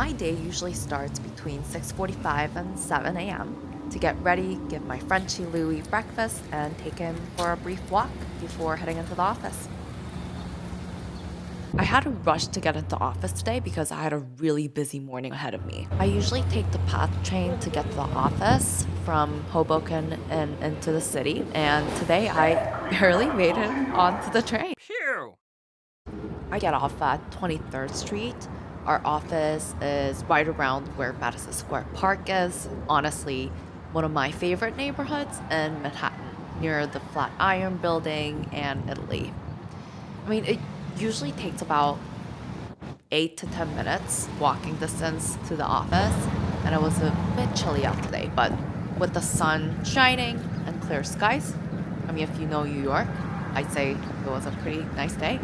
My day usually starts between 6:45 and 7 a.m. to get ready, give my Frenchie Louie breakfast, and take him for a brief walk before heading into the office. I had to rush to get into office today because I had a really busy morning ahead of me. I usually take the PATH train to get to the office from Hoboken and into the city, and today I barely made it onto the train. Phew! I get off at 23rd Street. Our office is right around where Madison Square Park is. Honestly, one of my favorite neighborhoods in Manhattan, near the Flatiron building and Italy. It usually takes about 8 to 10 minutes walking distance to the office, and it was a bit chilly out today, but with the sun shining and clear skies, if you know New York, I'd say it was a pretty nice day.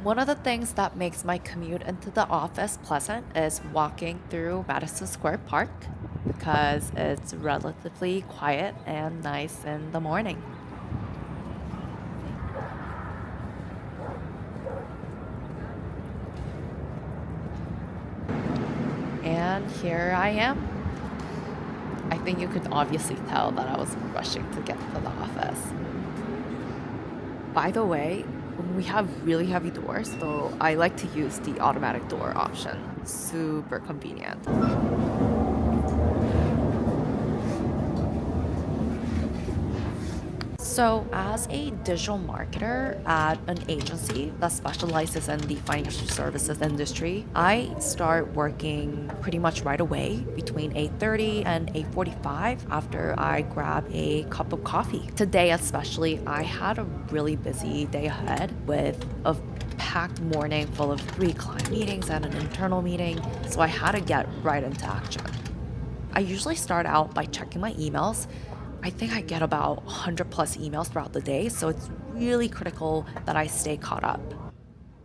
One of the things that makes my commute into the office pleasant is walking through Madison Square Park because it's relatively quiet and nice in the morning. And here I am. I think you could obviously tell that I was rushing to get to the office. By the way, when we have really heavy doors, so I like to use the automatic door option. Super convenient. So, as a digital marketer at an agency that specializes in the financial services industry, I start working pretty much right away between 8:30 and 8:45 after I grab a cup of coffee. Today especially, I had a really busy day ahead with a packed morning full of 3 client meetings and an internal meeting, so I had to get right into action. I usually start out by checking my emails. I think I get about 100 plus emails throughout the day, so it's really critical that I stay caught up.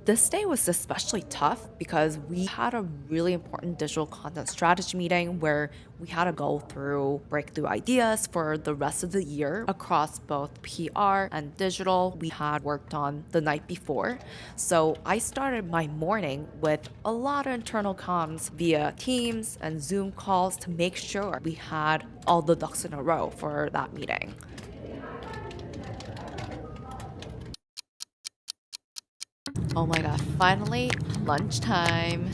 This day was especially tough because we had a really important digital content strategy meeting where we had to go through breakthrough ideas for the rest of the year across both PR and digital we had worked on the night before. So I started my morning with a lot of internal comms via Teams and Zoom calls to make sure we had all the ducks in a row for that meeting. Oh my god, finally, lunchtime.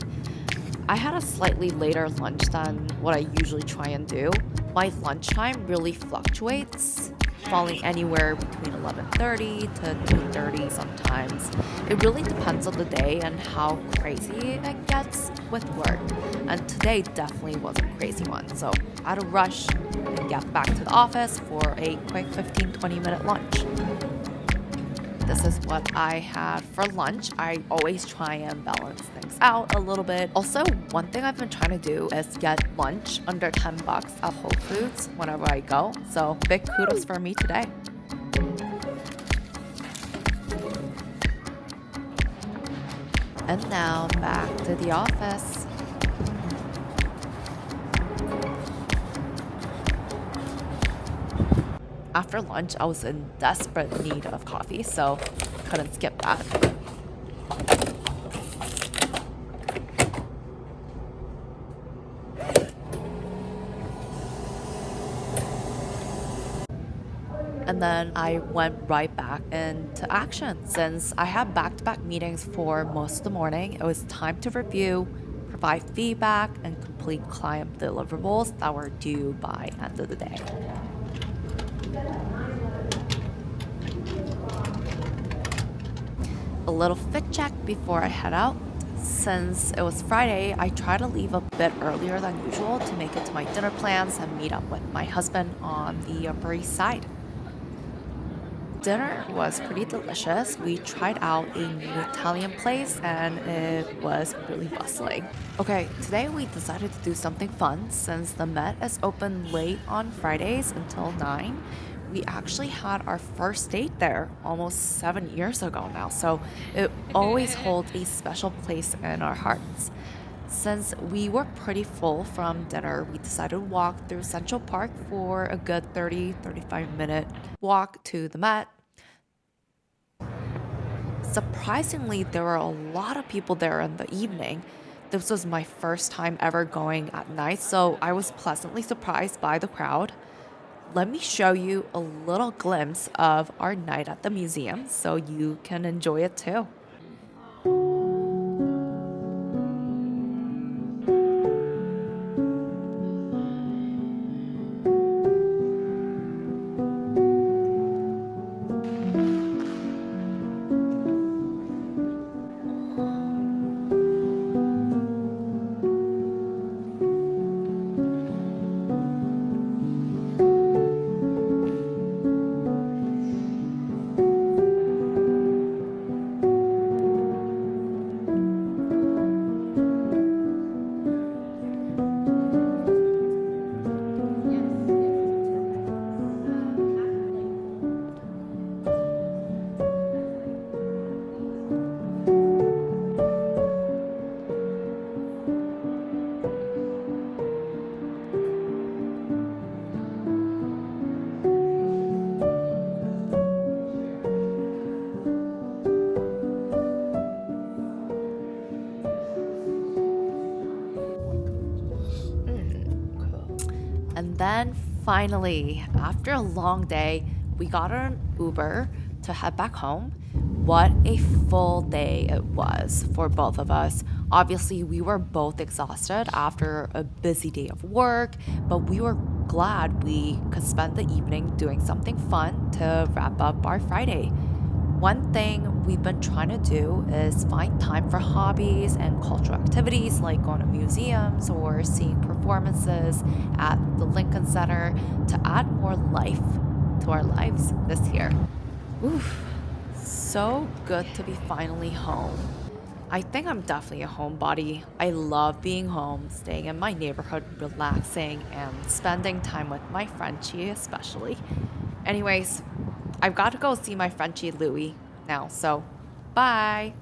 I had a slightly later lunch than what I usually try and do. My lunchtime really fluctuates, falling anywhere between 11:30 to 2:30 sometimes. It really depends on the day and how crazy it gets with work. And today definitely was a crazy one, so I had to rush and get back to the office for a quick 15-20 minute lunch. This is what I had for lunch. I always try and balance things out a little bit. Also, one thing I've been trying to do is get lunch under $10 at Whole Foods whenever I go. So big kudos for me today. And now back to the office. After lunch, I was in desperate need of coffee, so couldn't skip that. And then I went right back into action. Since I had back-to-back meetings for most of the morning, it was time to review, provide feedback, and complete client deliverables that were due by end of the day. A little fit check before I head out. Since it was Friday, I try to leave a bit earlier than usual to make it to my dinner plans and meet up with my husband on the Upper East Side. Dinner was pretty delicious. We tried out a new Italian place and it was really bustling. Okay, today we decided to do something fun since the Met is open late on Fridays until 9. We actually had our first date there almost 7 years ago now, so it always holds a special place in our hearts. Since we were pretty full from dinner, we decided to walk through Central Park for a good 35-minute walk to the Met. Surprisingly, there were a lot of people there in the evening. This was my first time ever going at night, so I was pleasantly surprised by the crowd. Let me show you a little glimpse of our night at the museum so you can enjoy it too. And then finally, after a long day, we got an Uber to head back home. What a full day it was for both of us. Obviously, we were both exhausted after a busy day of work, but we were glad we could spend the evening doing something fun to wrap up our Friday. One thing we've been trying to do is find time for hobbies and cultural activities like going to museums or seeing performances at the Lincoln Center to add more life to our lives this year. Oof, so good to be finally home. I think I'm definitely a homebody. I love being home, staying in my neighborhood, relaxing, and spending time with my Frenchie, especially. Anyways, I've got to go see my Frenchie Louie now, so bye.